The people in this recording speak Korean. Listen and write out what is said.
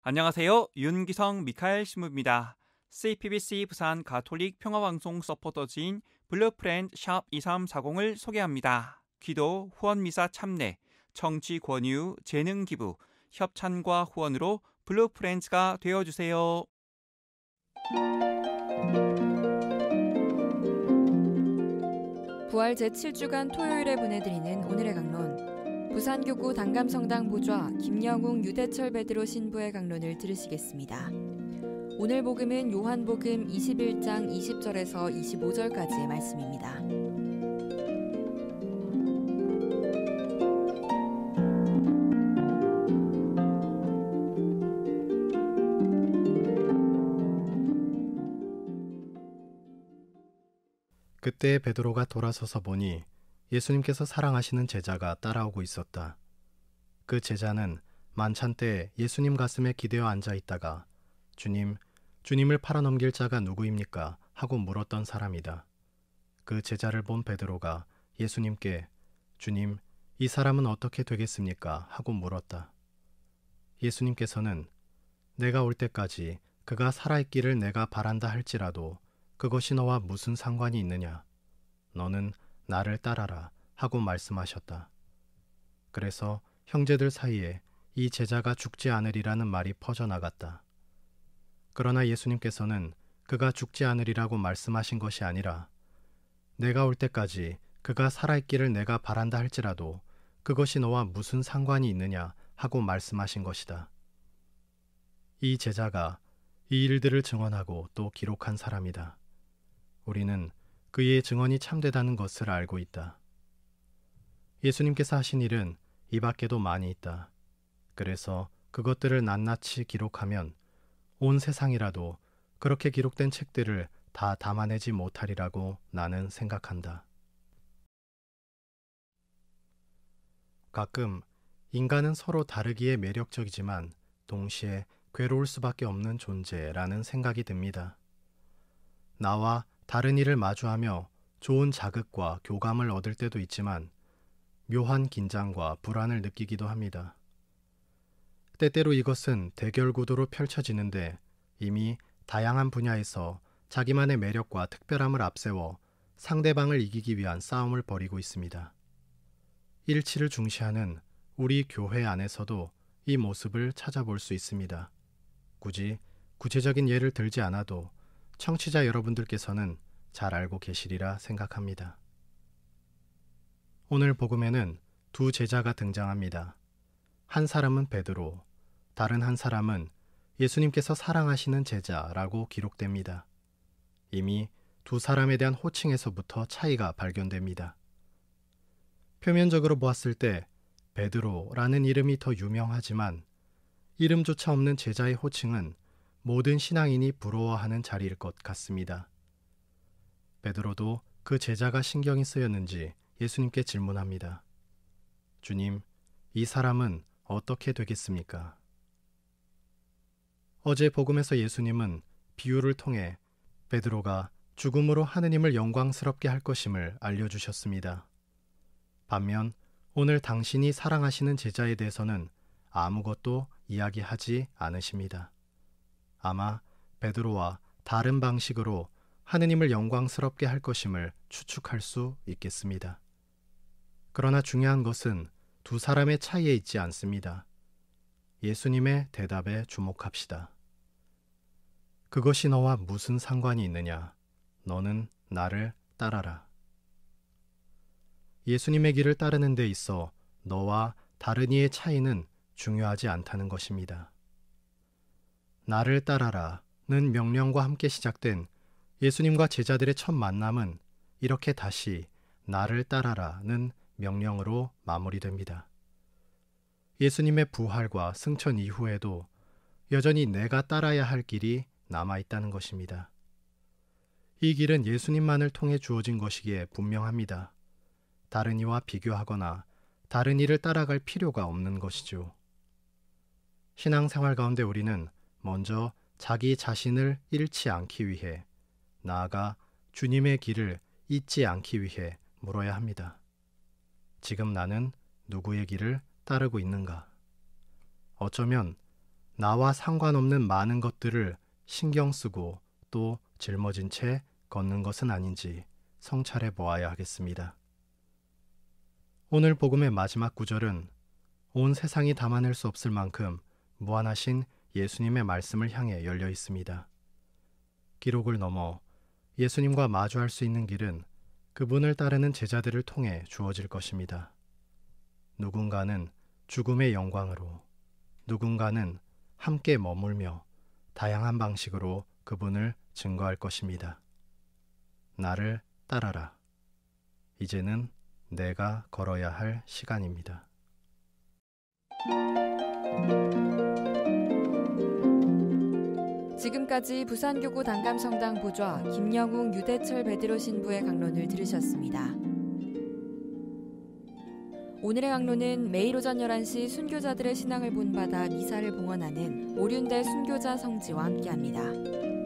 안녕하세요. 윤기성 미카엘 신부입니다. CPBC 부산 가톨릭 평화방송 서포터즈인 블루프렌드 샵 2340을 소개합니다. 기도, 후원미사 참내, 청취 권유, 재능 기부, 협찬과 후원으로 블루프렌즈가 되어주세요. 부활 제7주간 토요일에 보내드리는 오늘의 강론, 부산교구 단감성당 보좌 김영웅 유대철 베드로 신부의 강론을 들으시겠습니다. 오늘 복음은 요한복음 21장 20절에서 25절까지의 말씀입니다. 그때 베드로가 돌아서서 보니 예수님께서 사랑하시는 제자가 따라오고 있었다. 그 제자는 만찬 때 예수님 가슴에 기대어 앉아 있다가 주님을 팔아넘길 자가 누구입니까? 하고 물었던 사람이다. 그 제자를 본 베드로가 예수님께 주님, 이 사람은 어떻게 되겠습니까? 하고 물었다. 예수님께서는 내가 올 때까지 그가 살아있기를 내가 바란다 할지라도 그것이 너와 무슨 상관이 있느냐? 너는 나를 따라라 하고 말씀하셨다. 그래서 형제들 사이에 이 제자가 죽지 않으리라는 말이 퍼져나갔다. 그러나 예수님께서는 그가 죽지 않으리라고 말씀하신 것이 아니라 내가 올 때까지 그가 살아있기를 내가 바란다 할지라도 그것이 너와 무슨 상관이 있느냐 하고 말씀하신 것이다. 이 제자가 이 일들을 증언하고 또 기록한 사람이다. 우리는 그의 증언이 참되다는 것을 알고 있다. 예수님께서 하신 일은 이 밖에도 많이 있다. 그래서 그것들을 낱낱이 기록하면 온 세상이라도 그렇게 기록된 책들을 다 담아내지 못하리라고 나는 생각한다. 가끔 인간은 서로 다르기에 매력적이지만 동시에 괴로울 수밖에 없는 존재라는 생각이 듭니다. 나와 다른 이를 마주하며 좋은 자극과 교감을 얻을 때도 있지만 묘한 긴장과 불안을 느끼기도 합니다. 때때로 이것은 대결 구도로 펼쳐지는데 이미 다양한 분야에서 자기만의 매력과 특별함을 앞세워 상대방을 이기기 위한 싸움을 벌이고 있습니다. 일치를 중시하는 우리 교회 안에서도 이 모습을 찾아볼 수 있습니다. 굳이 구체적인 예를 들지 않아도 청취자 여러분들께서는 잘 알고 계시리라 생각합니다. 오늘 복음에는 두 제자가 등장합니다. 한 사람은 베드로, 다른 한 사람은 예수님께서 사랑하시는 제자라고 기록됩니다. 이미 두 사람에 대한 호칭에서부터 차이가 발견됩니다. 표면적으로 보았을 때 베드로라는 이름이 더 유명하지만 이름조차 없는 제자의 호칭은 모든 신앙인이 부러워하는 자리일 것 같습니다. 베드로도 그 제자가 신경이 쓰였는지 예수님께 질문합니다. 주님, 이 사람은 어떻게 되겠습니까? 어제 복음에서 예수님은 비유를 통해 베드로가 죽음으로 하느님을 영광스럽게 할 것임을 알려주셨습니다. 반면 오늘 당신이 사랑하시는 제자에 대해서는 아무것도 이야기하지 않으십니다. 아마 베드로와 다른 방식으로 하느님을 영광스럽게 할 것임을 추측할 수 있겠습니다. 그러나 중요한 것은 두 사람의 차이에 있지 않습니다. 예수님의 대답에 주목합시다. 그것이 너와 무슨 상관이 있느냐? 너는 나를 따라라. 예수님의 길을 따르는 데 있어 너와 다른 이의 차이는 중요하지 않다는 것입니다. 나를 따라라는 명령과 함께 시작된 예수님과 제자들의 첫 만남은 이렇게 다시 나를 따라라는 명령으로 마무리됩니다. 예수님의 부활과 승천 이후에도 여전히 내가 따라야 할 길이 남아있다는 것입니다. 이 길은 예수님만을 통해 주어진 것이기에 분명합니다. 다른 이와 비교하거나 다른 이를 따라갈 필요가 없는 것이죠. 신앙생활 가운데 우리는 먼저 자기 자신을 잃지 않기 위해, 나아가 주님의 길을 잊지 않기 위해 물어야 합니다. 지금 나는 누구의 길을 따르고 있는가? 어쩌면 나와 상관없는 많은 것들을 신경 쓰고 또 짊어진 채 걷는 것은 아닌지 성찰해 보아야 하겠습니다. 오늘 복음의 마지막 구절은 온 세상이 담아낼 수 없을 만큼 무한하신 예수님의 말씀을 향해 열려 있습니다. 기록을 넘어 예수님과 마주할 수 있는 길은 그분을 따르는 제자들을 통해 주어질 것입니다. 누군가는 죽음의 영광으로, 누군가는 함께 머물며 다양한 방식으로 그분을 증거할 것입니다. 나를 따라라. 이제는 내가 걸어야 할 시간입니다. 지금까지 부산교구 단감성당 보좌 김영웅 유대철 베드로 신부의 강론을 들으셨습니다. 오늘의 강론은 매일 오전 11시 순교자들의 신앙을 본받아 미사를 봉헌하는 오륜대 순교자 성지와 함께합니다.